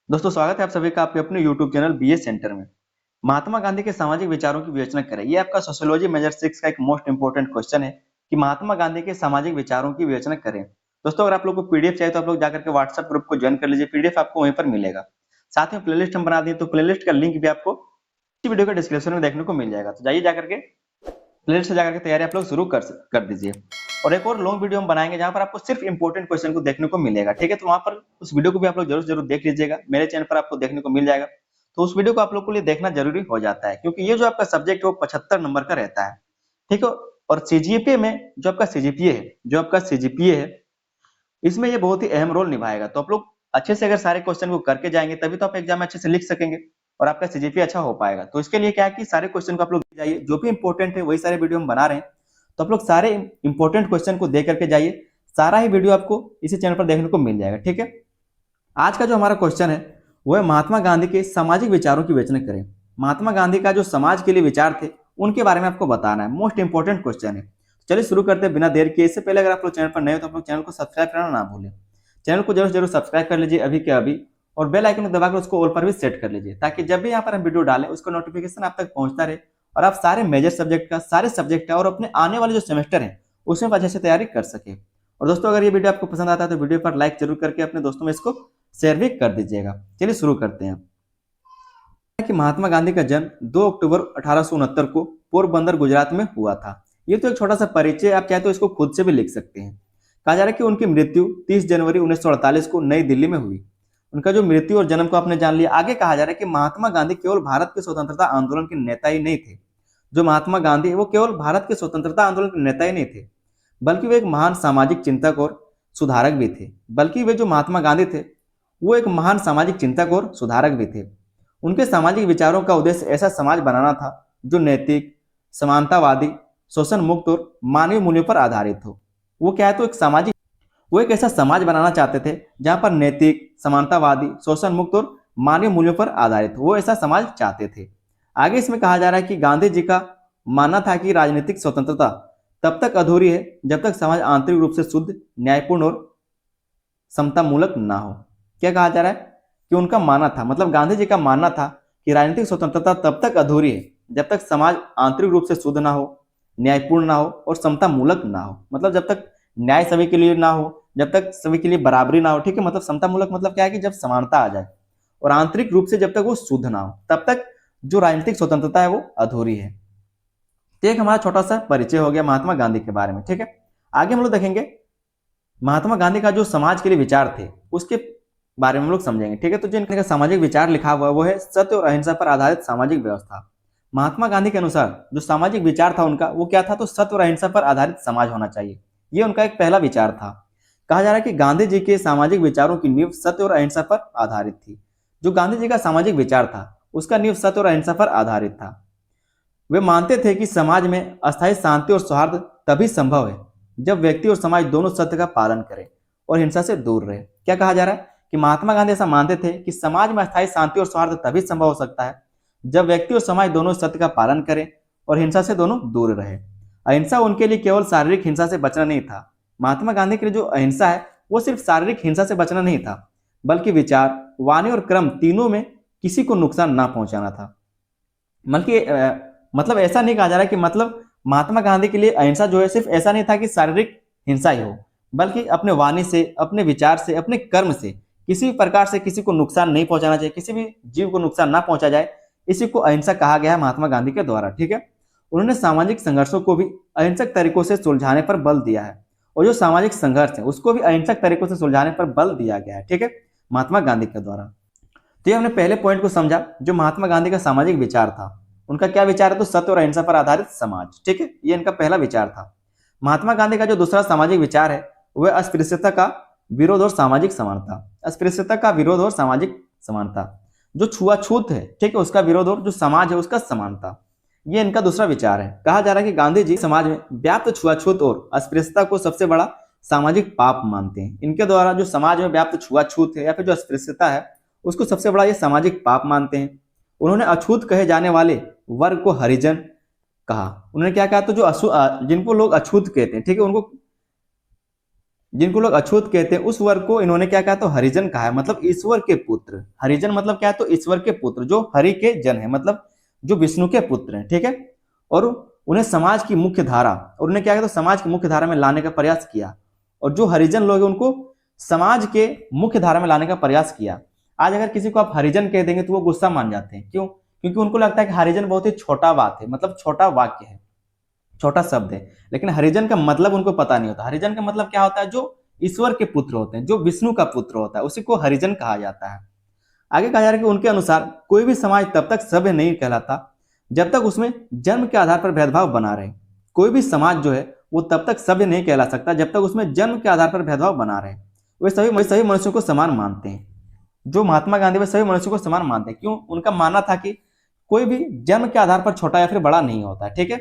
दोस्तों स्वागत है आप सभी का आपके अपने YouTube चैनल बीए सेंटर में। महात्मा गांधी के सामाजिक विचारों की विवेचना करें। ये आपका सोशियोलॉजी मेजर 6 का एक मोस्ट इंपोर्टेंट क्वेश्चन है कि महात्मा गांधी के सामाजिक विचारों की विवेचना करें। दोस्तों अगर आप लोग को पीडीएफ चाहिए तो आप लोग जाकर के व्हाट्सएप ग्रुप को ज्वाइन कर लीजिए, पीडीएफ आपको वहीं पर मिलेगा। साथ में प्लेलिस्ट हम बना दिए तो प्लेलिस्ट का लिंक भी आपको इसी वीडियो के डिस्क्रिप्शन में देखने को मिल जाएगा। तो जाइए जाकर के प्लेलिस्ट से जाकर के तैयारी आप लोग शुरू कर दीजिए। और एक और लॉन्ग वीडियो हम बनाएंगे जहां पर आपको सिर्फ इंपॉर्टेंट क्वेश्चन को देखने को मिलेगा, ठीक है। तो वहां पर उस वीडियो को भी आप लोग जरूर देख लीजिएगा, मेरे चैनल पर आपको देखने को मिल जाएगा। तो उस वीडियो को आप लोग के लिए देखना जरूरी हो जाता है क्योंकि ये जो आपका सब्जेक्ट है वो 75 नंबर का रहता है, ठीक है। और सीजीपीए में जो आपका सीजीपीए है इसमें ये बहुत ही अहम रोल निभाएगा। तो आप लोग अच्छे से अगर सारे क्वेश्चन को करके जाएंगे तभी तो आप एग्जाम में अच्छे से लिख सकेंगे और आपका सीजीपीए अच्छा हो पाएगा। तो इसके लिए क्या है कि सारे क्वेश्चन को आप लोग जाइए, जो भी इंपॉर्टेंट है वही सारे वीडियो हम बना रहे हैं। तो आप लोग सारे इंपॉर्टेंट क्वेश्चन को देख करके जाइए, सारा ही वीडियो आपको इसी चैनल पर देखने को मिल जाएगा, ठीक है। आज का जो हमारा क्वेश्चन है वो है महात्मा गांधी के सामाजिक विचारों की विवेचना करें। महात्मा गांधी का जो समाज के लिए विचार थे उनके बारे में आपको बताना है, मोस्ट इंपॉर्टेंट क्वेश्चन है। चलिए शुरू करते हैं बिना देर के। इससे पहले अगर आप लोग चैनल पर नए हो तो आप लोग चैनल को सब्सक्राइब करना ना भूलें। चैनल को जरूर जरूर सब्सक्राइब कर लीजिए अभी के अभी, और बेल आइकन को दबाकर उसको ऑल पर भी सेट कर लीजिए ताकि जब भी यहाँ पर हम वीडियो डालें उसका नोटिफिकेशन आप तक पहुंचता रहे और आप सारे मेजर सब्जेक्ट का, सारे सब्जेक्ट का और अपने आने वाले जो सेमेस्टर है उसमें अच्छे से तैयारी कर सके। और दोस्तों अगर ये वीडियो आपको पसंद आता है तो वीडियो पर लाइक जरूर करके अपने दोस्तों में इसको शेयर भी कर दीजिएगा। चलिए शुरू करते हैं कि महात्मा गांधी का जन्म 2 अक्टूबर 1869 को पोरबंदर गुजरात में हुआ था। ये तो एक छोटा सा परिचय, आप चाहे तो इसको खुद से भी लिख सकते हैं। कहा जा रहा है कि उनकी मृत्यु 30 जनवरी 1948 को नई दिल्ली में हुई। उनका जो मृत्यु और जन्म को आपने जान लिया। आगे कहा जा रहा है कि महात्मा गांधी केवल भारत के स्वतंत्रता आंदोलन के नेता ही नहीं थे। जो महात्मा गांधी वो केवल भारत के स्वतंत्रता आंदोलन के नेता ही नहीं थे, बल्कि वे एक महान सामाजिक चिंतक और सुधारक भी थे। बल्कि वे जो महात्मा गांधी थे वो एक महान सामाजिक चिंतक और सुधारक भी थे। उनके सामाजिक विचारों का उद्देश्य ऐसा समाज बनाना था जो नैतिक, समानतावादी, शोषण मुक्त और मानवीय मूल्यों पर आधारित हो। वो क्या है तो वो एक ऐसा समाज बनाना चाहते थे जहां पर नैतिक, समानतावादी, शोषण मुक्त और मानवीय मूल्यों पर आधारित हो। वो ऐसा समाज चाहते थे। आगे इसमें कहा जा रहा है कि गांधी जी का मानना था कि राजनीतिक स्वतंत्रता तब तक अधूरी है जब तक समाज आंतरिक रूप से शुद्ध, न्यायपूर्ण और समतामूलक ना हो। क्या कहा जा रहा है कि उनका मानना था, मतलब गांधी जी का मानना था कि राजनीतिक स्वतंत्रता तब तक अधूरी है जब तक समाज आंतरिक रूप से शुद्ध ना हो, न्यायपूर्ण ना हो और समतामूलक ना हो। मतलब जब तक न्याय सभी के लिए ना हो, जब तक सभी के लिए बराबरी ना हो, ठीक है। मतलब समतामूलक मतलब क्या है कि जब समानता आ जाए, और आंतरिक रूप से जब तक वो शुद्ध ना हो तब तक जो राजनीतिक स्वतंत्रता है वो अधूरी है। तो एक हमारा छोटा सा परिचय हो गया महात्मा गांधी के बारे में, ठीक है। आगे हम लोग देखेंगे महात्मा गांधी का जो समाज के लिए विचार थे उसके बारे में हम लोग समझेंगे, ठीक है। तो जो इनका सामाजिक विचार लिखा हुआ है वो है सत्य और अहिंसा पर आधारित सामाजिक व्यवस्था। महात्मा गांधी के अनुसार जो सामाजिक विचार था उनका वो क्या था, तो सत्य और अहिंसा पर आधारित समाज होना चाहिए। ये उनका एक पहला विचार था। कहा जा रहा है कि गांधी जी के सामाजिक विचारों की नींव सत्य और अहिंसा पर आधारित थी। जो गांधी जी का सामाजिक विचार था उसका नींव सत्य और अहिंसा पर आधारित था। वे मानते थे कि समाज में अस्थायी शांति और सौहार्द तभी संभव है जब व्यक्ति और समाज दोनों सत्य का पालन करें और हिंसा से दूर रहे। क्या कहा जा रहा है कि महात्मा गांधी ऐसा मानते थे कि समाज में अस्थायी शांति और सौहार्द तभी संभव हो सकता है जब व्यक्ति और समाज दोनों सत्य का पालन करें और हिंसा से दोनों दूर रहे। अहिंसा उनके लिए केवल शारीरिक हिंसा से बचना नहीं था। महात्मा गांधी के लिए जो अहिंसा है वो सिर्फ शारीरिक हिंसा से बचना नहीं था, बल्कि विचार, वाणी और कर्म तीनों में किसी को नुकसान ना पहुंचाना था। बल्कि मतलब ऐसा नहीं कहा जा रहा है कि मतलब महात्मा गांधी के लिए अहिंसा जो है सिर्फ ऐसा नहीं था कि शारीरिक हिंसा ही हो, बल्कि अपने वाणी से, अपने विचार से, अपने कर्म से किसी भी प्रकार से किसी को नुकसान नहीं पहुंचाना चाहिए, किसी भी जीव को नुकसान ना पहुंचा जाए। इसी को अहिंसा कहा गया है महात्मा गांधी के द्वारा, ठीक है। उन्होंने सामाजिक संघर्षों को भी अहिंसक तरीकों से सुलझाने पर बल दिया है, और जो सामाजिक संघर्ष है उसको भी अहिंसक तरीकों से सुलझाने पर बल दिया गया है, ठीक है, महात्मा गांधी के द्वारा। तो ये हमने पहले पॉइंट को समझा जो महात्मा गांधी का सामाजिक विचार था। उनका क्या विचार है, तो सत्य और अहिंसा पर आधारित समाज, ठीक है। ये इनका पहला विचार था। महात्मा गांधी का जो दूसरा सामाजिक विचार है वह अस्पृश्यता का विरोध और सामाजिक समानता। अस्पृश्यता का विरोध और सामाजिक समानता, जो छुआछूत है, ठीक है, उसका विरोध और जो समाज है उसका समानता, ये इनका दूसरा विचार है। कहा जा रहा है कि गांधी जी समाज में व्याप्त छुआछूत और अस्पृश्यता को सबसे बड़ा सामाजिक पाप मानते हैं। इनके द्वारा जो समाज में व्याप्त छुआछूत है या फिर जो अस्पृश्यता है उसको सबसे बड़ा ये सामाजिक पाप मानते हैं। उन्होंने अछूत कहे जाने वाले वर्ग को हरिजन कहा। उन्होंने क्या कहा, तो जो जिनको लोग अछूत कहते हैं, ठीक है, उनको जिनको लोग अछूत कहते हैं उस वर्ग को इन्होंने क्या कहा, तो हरिजन कहा है, मतलब ईश्वर के पुत्र। हरिजन मतलब क्या है, तो ईश्वर के पुत्र, जो हरि के जन है, मतलब जो विष्णु के पुत्र हैं, ठीक है। और उन्हें समाज की मुख्य धारा, और उन्हें क्या किया, तो समाज की मुख्य धारा में लाने का प्रयास किया। और जो हरिजन लोग हैं उनको समाज के मुख्य धारा में लाने का प्रयास किया। आज अगर किसी को आप हरिजन कह देंगे तो वो गुस्सा मान जाते हैं, क्यों? क्योंकि उनको लगता है कि हरिजन बहुत ही छोटा बात है, मतलब छोटा वाक्य है, छोटा शब्द है। लेकिन हरिजन का मतलब उनको पता नहीं होता। हरिजन का मतलब क्या होता है, जो ईश्वर के पुत्र होते हैं, जो विष्णु का पुत्र होता है, उसी को हरिजन कहा जाता है। आगे कहा जा रहा है कि उनके अनुसार कोई भी समाज तब तक सभ्य नहीं कहलाता जब तक उसमें जन्म के आधार पर भेदभाव बना रहे। कोई भी समाज जो है वो तब तक सभ्य नहीं कहला सकता जब तक उसमें जन्म के आधार पर भेदभाव बना रहे। वे सभी मनुष्यों को समान मानते हैं। जो महात्मा गांधी वे सभी मनुष्यों को समान मानते हैं। क्यों? उनका मानना था कि कोई भी जन्म के आधार पर छोटा या फिर बड़ा नहीं होता है, ठीक है।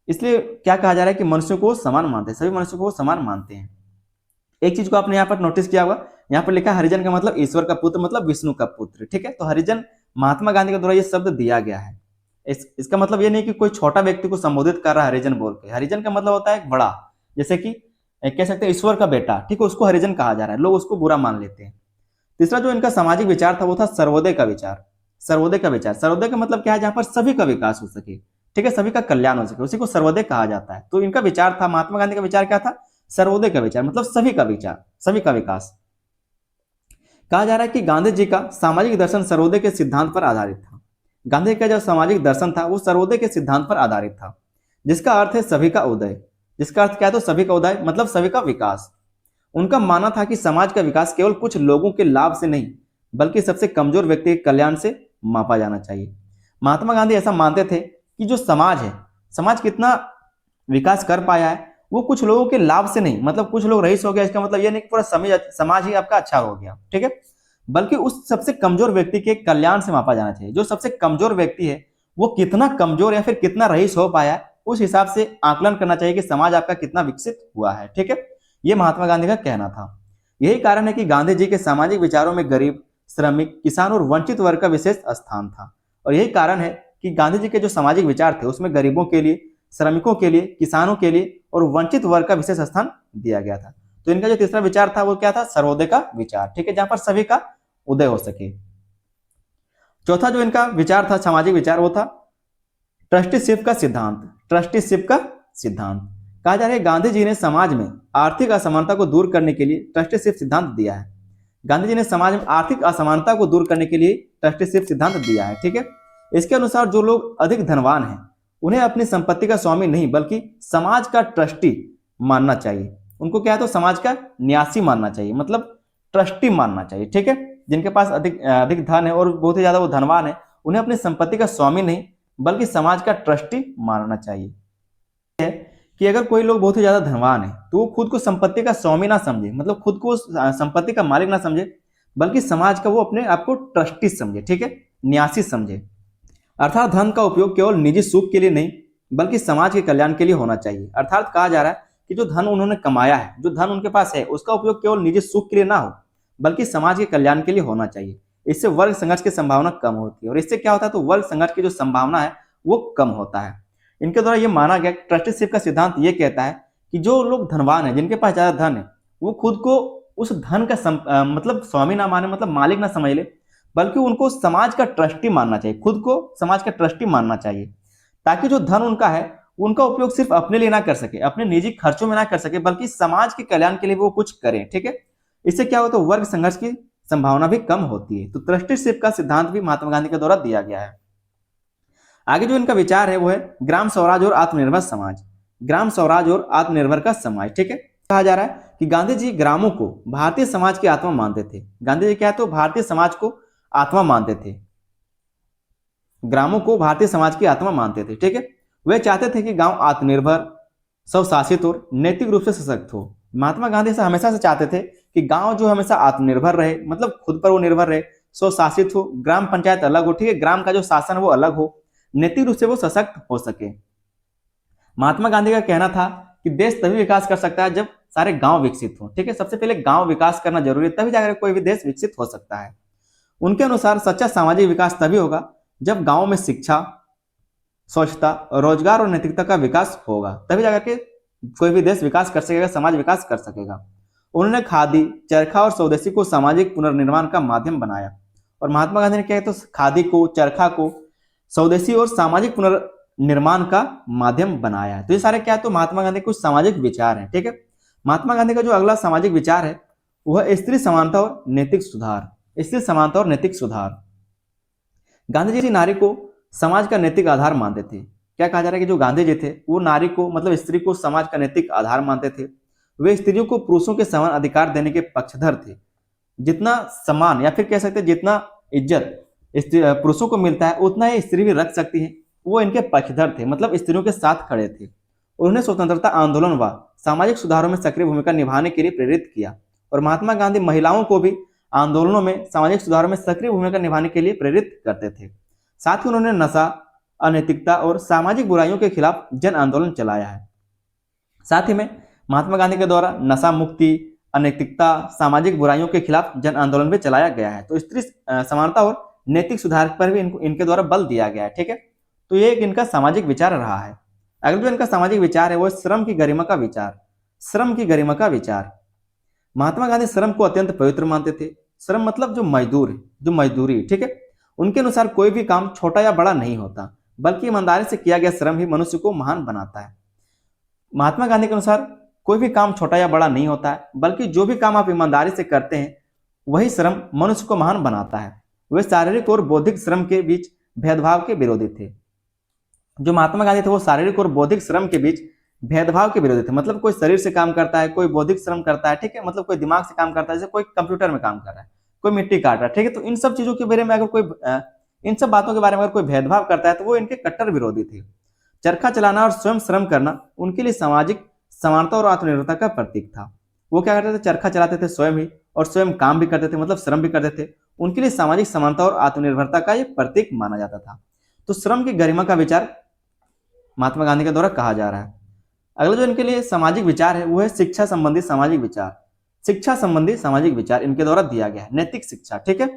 इसलिए क्या कहा जा रहा है कि मनुष्यों को समान मानते हैं, सभी मनुष्यों को समान मानते हैं। एक चीज को आपने यहाँ पर नोटिस किया होगा, यहाँ पर लिखा है हरिजन का मतलब ईश्वर का पुत्र, मतलब विष्णु का पुत्र, ठीक है। तो हरिजन महात्मा गांधी के द्वारा ये शब्द दिया गया है। इसका मतलब ये नहीं कि कोई छोटा व्यक्ति को संबोधित कर रहा है हरिजन बोल के। हरिजन का मतलब होता है एक बड़ा, जैसे कि कह सकते हैं ईश्वर का बेटा, ठीक है, उसको हरिजन कहा जा रहा है, लोग उसको बुरा मान लेते हैं। तीसरा जो इनका सामाजिक विचार था वो था सर्वोदय का विचार। सर्वोदय का विचार, सर्वोदय का मतलब क्या है, जहां पर सभी का विकास हो सके, ठीक है, सभी का कल्याण हो सके, उसी को सर्वोदय कहा जाता है। तो इनका विचार था, महात्मा गांधी का विचार क्या था, सर्वोदय का विचार, मतलब सभी का विचार, सभी का विकास। कहा जा रहा है कि गांधी जी का सामाजिक दर्शन सर्वोदय के सिद्धांत पर आधारित था। गांधी का जो सामाजिक दर्शन था वो सर्वोदय के सिद्धांत पर आधारित था, जिसका अर्थ है सभी का उदय। जिसका अर्थ क्या है, तो सभी का उदय मतलब सभी का विकास। उनका मानना था कि समाज का विकास केवल कुछ लोगों के लाभ से नहीं बल्कि सबसे कमजोर व्यक्ति के कल्याण से मापा जाना चाहिए। महात्मा गांधी ऐसा मानते थे कि जो समाज है, समाज कितना विकास कर पाया है वो कुछ लोगों के लाभ से नहीं, मतलब कुछ लोग रईस हो गया इसका मतलब ये नहीं कि पूरा समाज ही आपका अच्छा हो गया, ठीक है, बल्कि उस सबसे कमजोर व्यक्ति के कल्याण से मापा जाना चाहिए। जो सबसे कमजोर व्यक्ति है वो कितना कमजोर या फिर कितना रईस हो पाया है, उस हिसाब से आकलन करना चाहिए कि समाज आपका कितना विकसित हुआ है, ठीक है। ये महात्मा गांधी का कहना था। यही कारण है कि गांधी जी के सामाजिक विचारों में गरीब, श्रमिक, किसान और वंचित वर्ग का विशेष स्थान था। और यही कारण है कि गांधी जी के जो सामाजिक विचार थे उसमें गरीबों के लिए, श्रमिकों के लिए, किसानों के लिए और वंचित वर्ग का विशेष स्थान दिया गया था। तो इनका जो तीसरा विचार था वो क्या था, सर्वोदय का विचार, ठीक है, जहां पर सभी का उदय हो सके। चौथा जो इनका विचार था, सामाजिक विचार, वो था ट्रस्टीशिप का सिद्धांत। ट्रस्टीशिप का सिद्धांत कहा जा रहा है गांधी जी ने समाज में आर्थिक असमानता को दूर करने के लिए ट्रस्टीशिप सिद्धांत दिया है। गांधी जी ने समाज में आर्थिक असमानता को दूर करने के लिए ट्रस्टीशिप सिद्धांत दिया है, ठीक है। इसके अनुसार जो लोग अधिक धनवान हैं उन्हें अपनी संपत्ति का स्वामी नहीं बल्कि समाज का ट्रस्टी मानना चाहिए। उनको क्या है, तो समाज का न्यासी मानना चाहिए, मतलब ट्रस्टी मानना चाहिए, ठीक है। जिनके पास अधिक अधिक धन है और बहुत ही ज्यादा वो धनवान है, उन्हें अपनी संपत्ति का स्वामी नहीं बल्कि समाज का ट्रस्टी मानना चाहिए। है कि अगर कोई लोग बहुत ही ज्यादा धनवान है तो वो खुद को संपत्ति का स्वामी ना समझे, मतलब खुद को संपत्ति का मालिक ना समझे, बल्कि समाज का वो अपने आप को ट्रस्टी समझे, ठीक है, न्यासी समझे। अर्थात धन का उपयोग केवल निजी सुख के लिए नहीं बल्कि समाज के कल्याण के लिए होना चाहिए। अर्थात कहा जा रहा है कि जो धन उन्होंने कमाया है, जो धन उनके पास है, उसका उपयोग केवल निजी सुख के लिए ना हो बल्कि समाज के कल्याण के लिए होना चाहिए। इससे वर्ग संघर्ष की संभावना कम होती है, और इससे क्या होता है, तो वर्ग संघर्ष की जो संभावना है वो कम होता है। इनके द्वारा यह माना गया, ट्रस्टीशिप का सिद्धांत ये कहता है कि जो लोग धनवान है, जिनके पास ज्यादा धन है, वो खुद को उस धन का मतलब स्वामी ना माने, मतलब मालिक ना समझ ले, बल्कि उनको समाज का ट्रस्टी मानना चाहिए, खुद को समाज का ट्रस्टी मानना चाहिए, ताकि जो धन उनका है उनका उपयोग सिर्फ अपने लिए ना कर सके, अपने निजी खर्चों में ना कर सके, बल्कि समाज के कल्याण के लिए वो कुछ करें, ठीक है। इससे क्या होता है, वर्ग संघर्ष की संभावना भी कम होती है। तो ट्रस्टीशिप का सिद्धांत भी महात्मा गांधी के द्वारा दिया गया है। आगे जो इनका विचार है वो है ग्राम स्वराज और आत्मनिर्भर समाज। ग्राम स्वराज और आत्मनिर्भर का समाज, ठीक है। कहा जा रहा है कि गांधी जी ग्रामों को भारतीय समाज की आत्मा मानते थे। गांधी जी क्या, तो भारतीय समाज को आत्मा मानते थे, ग्रामों को भारतीय समाज की आत्मा मानते थे, ठीक है। वे चाहते थे कि गांव आत्मनिर्भर, स्वशासित और नैतिक रूप से सशक्त हो। महात्मा गांधी से हमेशा से चाहते थे कि गांव जो हमेशा आत्मनिर्भर रहे, मतलब खुद पर वो निर्भर रहे, स्वशासित हो, ग्राम पंचायत अलग हो, ठीक है, ग्राम का जो शासन वो अलग हो, नैतिक रूप से वो सशक्त हो सके। महात्मा गांधी का कहना था कि देश तभी विकास कर सकता है जब सारे गांव विकसित हो, ठीक है, सबसे पहले गांव विकास करना जरूरी है, तभी जाकर कोई भी देश विकसित हो सकता है। उनके अनुसार सच्चा सामाजिक विकास तभी होगा जब गांव में शिक्षा, स्वच्छता, रोजगार और नैतिकता का विकास होगा, तभी जाकर के कोई भी देश विकास कर सकेगा, समाज विकास कर सकेगा। उन्होंने खादी, चरखा और स्वदेशी को सामाजिक पुनर्निर्माण का माध्यम बनाया। और महात्मा गांधी ने क्या है, तो खादी को, चरखा को स्वदेशी और सामाजिक पुनर्निर्माण का माध्यम बनाया है। तो ये सारे क्या है, तो महात्मा गांधी के कुछ सामाजिक विचार हैं। ठीक है, महात्मा गांधी का जो अगला सामाजिक विचार है वह स्त्री समानता और नैतिक सुधार। स्त्री समानता और नैतिक सुधार। गांधी जी नारी को समाज का नैतिक आधार मानते थे। क्या कहा जा रहा है कि जो गांधी जी थे वो नारी को, मतलब स्त्री को समाज का नैतिक आधार मानते थे। वे स्त्रियों को पुरुषों के समान अधिकार देने के पक्षधर थे। जितना समान या फिर कह सकते हैं जितना इज्जत पुरुषों को मिलता है उतना ही स्त्री भी रख सकती है, वो इनके पक्षधर थे, मतलब स्त्रियों के साथ खड़े थे। उन्होंने स्वतंत्रता आंदोलन व सामाजिक सुधारों में सक्रिय भूमिका निभाने के लिए प्रेरित किया। और महात्मा गांधी महिलाओं को भी आंदोलनों में, सामाजिक सुधारों में सक्रिय भूमिका निभाने के लिए प्रेरित करते थे। साथ ही उन्होंने नशा, अनैतिकता और सामाजिक बुराइयों के खिलाफ जन आंदोलन चलाया है। साथ ही में महात्मा गांधी के द्वारा नशा मुक्ति, अनैतिकता, सामाजिक बुराइयों के खिलाफ जन आंदोलन भी चलाया गया है। तो स्त्री समानता और नैतिक सुधार पर भी इनके द्वारा बल दिया गया है। ठीक है, तो ये एक इनका सामाजिक विचार रहा है। अगला जो इनका सामाजिक विचार है वो श्रम की गरिमा का विचार। श्रम की गरिमा का विचार। महात्मा गांधी श्रम को अत्यंत पवित्र मानते थे। श्रम मतलब जो मजदूर, जो मजदूरी। ठीक है, उनके अनुसार कोई भी काम छोटा या बड़ा नहीं होता, बल्कि ईमानदारी से किया गया श्रम ही मनुष्य को महान बनाता है। महात्मा गांधी के अनुसार कोई भी काम छोटा या बड़ा नहीं होता है, बल्कि जो भी काम आप ईमानदारी से करते हैं वही श्रम मनुष्य को महान बनाता है। वे शारीरिक और बौद्धिक श्रम के बीच भेदभाव के विरोधी थे। जो महात्मा गांधी थे वो शारीरिक और बौद्धिक श्रम के बीच भेदभाव के विरोधी थे। मतलब कोई शरीर से काम करता है, कोई बौद्धिक श्रम करता है, ठीक है, मतलब कोई दिमाग से काम करता है, जैसे कोई कंप्यूटर में काम कर रहा है, कोई मिट्टी काट रहा है। ठीक है, तो इन सब चीजों के बारे में अगर कोई इन सब बातों के बारे में अगर कोई भेदभाव करता है तो वो इनके कट्टर विरोधी थे। चरखा चलाना और स्वयं श्रम करना उनके लिए सामाजिक समानता और आत्मनिर्भरता का प्रतीक था। वो क्या करते थे, चरखा चलाते थे स्वयं ही, और स्वयं काम भी करते थे, मतलब श्रम भी करते थे। उनके लिए सामाजिक समानता और आत्मनिर्भरता का ये प्रतीक माना जाता था। तो श्रम की गरिमा का विचार महात्मा गांधी के द्वारा कहा जा रहा है। अगला जो इनके लिए सामाजिक विचार है वो है शिक्षा संबंधी सामाजिक विचार। शिक्षा संबंधी सामाजिक विचार इनके द्वारा दिया गया है। नैतिक शिक्षा। ठीक है,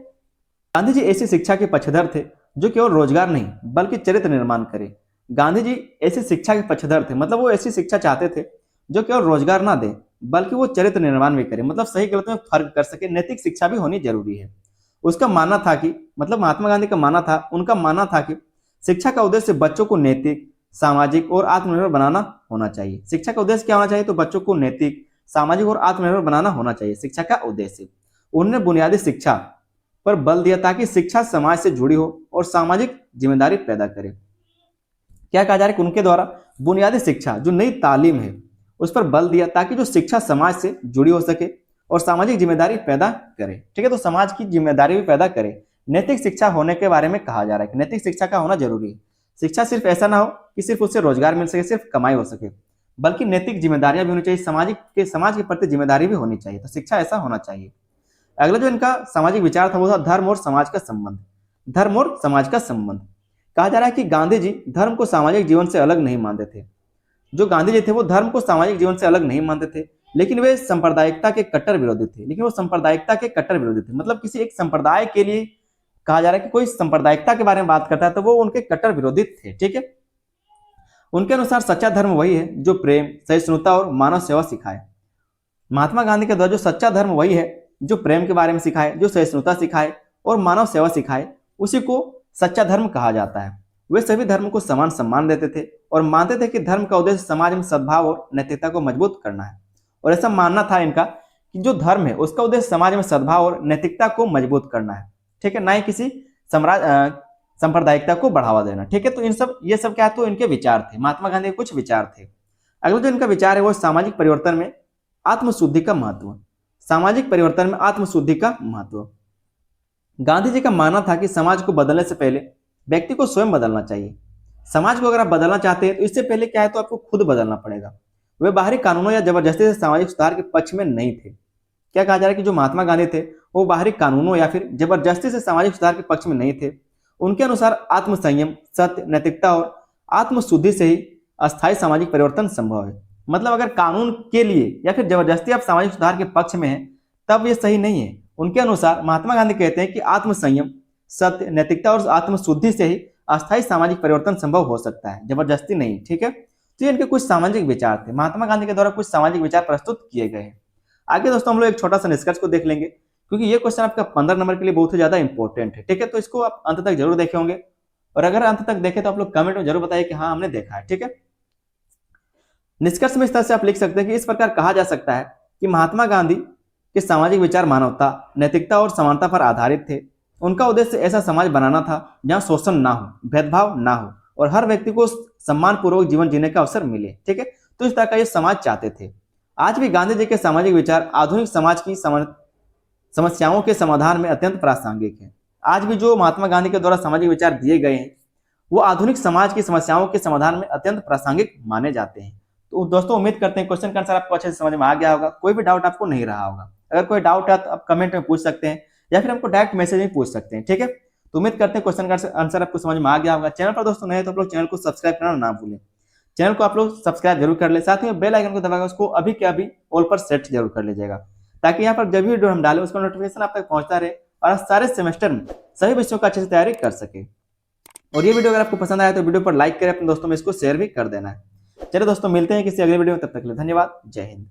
गांधी जी ऐसी शिक्षा के पक्षधर थे जो केवल रोजगार नहीं बल्कि चरित्र निर्माण करे। गांधी जी ऐसी शिक्षा के पक्षधर थे, मतलब वो ऐसी शिक्षा चाहते थे जो केवल रोजगार ना दे बल्कि वो चरित्र निर्माण भी करे, मतलब सही गलत में फर्क कर सके। नैतिक शिक्षा भी होनी जरूरी है। उसका मानना था कि, मतलब महात्मा गांधी का मानना था, उनका मानना था कि शिक्षा का उद्देश्य बच्चों को नैतिक, सामाजिक और आत्मनिर्भर बनाना होना चाहिए। शिक्षा का उद्देश्य क्या होना चाहिए, तो बच्चों को नैतिक, सामाजिक और आत्मनिर्भर बनाना होना चाहिए शिक्षा का उद्देश्य। उन्होंने बुनियादी शिक्षा पर बल दिया ताकि शिक्षा समाज से जुड़ी हो और सामाजिक जिम्मेदारी पैदा करे। क्या कहा जा रहा है कि उनके द्वारा बुनियादी शिक्षा, जो नई तालीम है, उस पर बल दिया ताकि जो शिक्षा समाज से जुड़ी हो सके और सामाजिक जिम्मेदारी पैदा करे। ठीक है, तो समाज की जिम्मेदारी भी पैदा करे। नैतिक शिक्षा होने के बारे में कहा जा रहा है कि नैतिक शिक्षा का होना जरूरी है। शिक्षा सिर्फ ऐसा ना हो कि सिर्फ उससे रोजगार मिल सके, सिर्फ कमाई हो सके, बल्कि नैतिक जिम्मेदारियां भी होनी चाहिए, समाज के प्रति जिम्मेदारी भी होनी चाहिए। तो शिक्षा ऐसा होना चाहिए। अगला जो इनका सामाजिक विचार था वो था धर्म और समाज का संबंध। धर्म और समाज का संबंध। कहा जा रहा है कि गांधी जी धर्म को सामाजिक जीवन से अलग नहीं मानते थे। जो गांधी जी थे वो धर्म को सामाजिक जीवन से अलग नहीं मानते थे, लेकिन वे सांप्रदायिकता के कट्टर विरोधी थे। लेकिन वो सांप्रदायिकता के कट्टर विरोधी थे, मतलब किसी एक संप्रदाय के लिए कहा जा रहा है कि कोई सांप्रदायिकता के बारे में बात करता है तो वो उनके कट्टर विरोधी थे। ठीक है, उनके अनुसार सच्चा धर्म वही है जो प्रेम, सहिष्णुता और मानव सेवा सिखाए। महात्मा गांधी के द्वारा जो सच्चा धर्म वही है जो प्रेम के बारे में सिखाए, जो सहिष्णुता सिखाए और मानव सेवा सिखाए, उसी को सच्चा धर्म कहा जाता है। वे सभी धर्म को समान सम्मान देते थे और मानते थे कि धर्म का उद्देश्य समाज में सद्भाव और नैतिकता को मजबूत करना है। और ऐसा मानना था इनका कि जो धर्म है उसका उद्देश्य समाज में सद्भाव और नैतिकता को मजबूत करना है। ठीक है, ना ही किसी सांप्रदायिकता को बढ़ावा देना। ठीक है, तो ये सब क्या है, तो इनके विचार थे। महात्मा गांधी के कुछ विचार थे। अगला जो इनका विचार है वो सामाजिक परिवर्तन में आत्मशुद्धि का महत्व। सामाजिक परिवर्तन में आत्मशुद्धि का महत्व। गांधी जी का मानना था कि समाज को बदलने से पहले व्यक्ति को स्वयं बदलना चाहिए। समाज को अगर आप बदलना चाहते हैं तो इससे पहले क्या है, तो आपको खुद बदलना पड़ेगा। वे बाहरी कानूनों या जबरदस्ती से सामाजिक सुधार के पक्ष में नहीं थे। क्या कहा जा रहा है कि जो महात्मा गांधी थे वो बाहरी कानूनों या फिर जबरदस्ती से सामाजिक सुधार के पक्ष में नहीं थे। उनके अनुसार आत्मसंयम, सत्य, नैतिकता और आत्मशुद्धि से ही अस्थायी सामाजिक परिवर्तन संभव है। मतलब अगर कानून के लिए या फिर जबरदस्ती आप सामाजिक सुधार के पक्ष में हैं तब ये सही नहीं है। उनके अनुसार महात्मा गांधी कहते हैं कि आत्मसंयम, सत्य, नैतिकता और आत्मशुद्धि से ही अस्थायी सामाजिक परिवर्तन संभव हो सकता है, जबरदस्ती नहीं। ठीक है, तो ये इनके कुछ सामाजिक विचार थे। महात्मा गांधी के द्वारा कुछ सामाजिक विचार प्रस्तुत किए गए हैं। आगे दोस्तों हम लोग एक छोटा सा निष्कर्ष को देख लेंगे, क्योंकि ये क्वेश्चन आपका 15 नंबर के लिए बहुत ही ज्यादा इंपॉर्टेंट है। ठीक है, तो इसको आप अंत तक जरूर देखे होंगे, और अगर अंत तक देखे तो आप लोग कमेंट में जरूर बताइए कि हाँ हमने देखा है। ठीक है, निष्कर्ष में इस तरह से आप लिख सकते हैं कि इस प्रकार कहा जा सकता है कि महात्मा गांधी के सामाजिक विचार मानवता, नैतिकता और समानता पर आधारित थे। उनका उद्देश्य ऐसा समाज बनाना था जहां शोषण ना हो, भेदभाव ना हो और हर व्यक्ति को सम्मान पूर्वक जीवन जीने का अवसर मिले। ठीक है, तो इस तरह का ये समाज चाहते थे। आज भी गांधी जी के सामाजिक विचार आधुनिक समाज की समस्याओं के समाधान में अत्यंत प्रासंगिक है। आज भी जो महात्मा गांधी के द्वारा सामाजिक विचार दिए गए हैं वो आधुनिक समाज की समस्याओं के समाधान में अत्यंत प्रासंगिक माने जाते हैं। तो दोस्तों उम्मीद करते हैं क्वेश्चन का आंसर आपको अच्छे से समझ में आ गया होगा, कोई भी डाउट आपको नहीं रहा होगा। अगर कोई डाउट है तो आप कमेंट में पूछ सकते हैं या फिर हमको डायरेक्ट मैसेज में पूछ सकते हैं। ठीक है, तो उम्मीद करते हैं क्वेश्चन का आंसर आपको समझ में आ गया होगा। चैनल पर दोस्तों नए तो आप लोग चैनल को सब्सक्राइब करना ना भूलें। चैनल को आप लोग सब्सक्राइब जरूर कर ले, साथ ही बेल आइकन को दबाकर उसको अभी के अभी ऑल पर सेट जरूर कर लीजिएगा, ताकि यहाँ पर जब भी वीडियो हम डालें उसका नोटिफिकेशन आप तक पहुंचता रहे और आप सारे सेमेस्टर में सभी विषयों का अच्छे से तैयारी कर सके। और ये वीडियो अगर आपको पसंद आया तो वीडियो पर लाइक करें, अपने दोस्तों में इसको शेयर भी कर देना है। चलिए दोस्तों मिलते हैं किसी अगले वीडियो में, तब तक के लिए धन्यवाद। जय हिंद।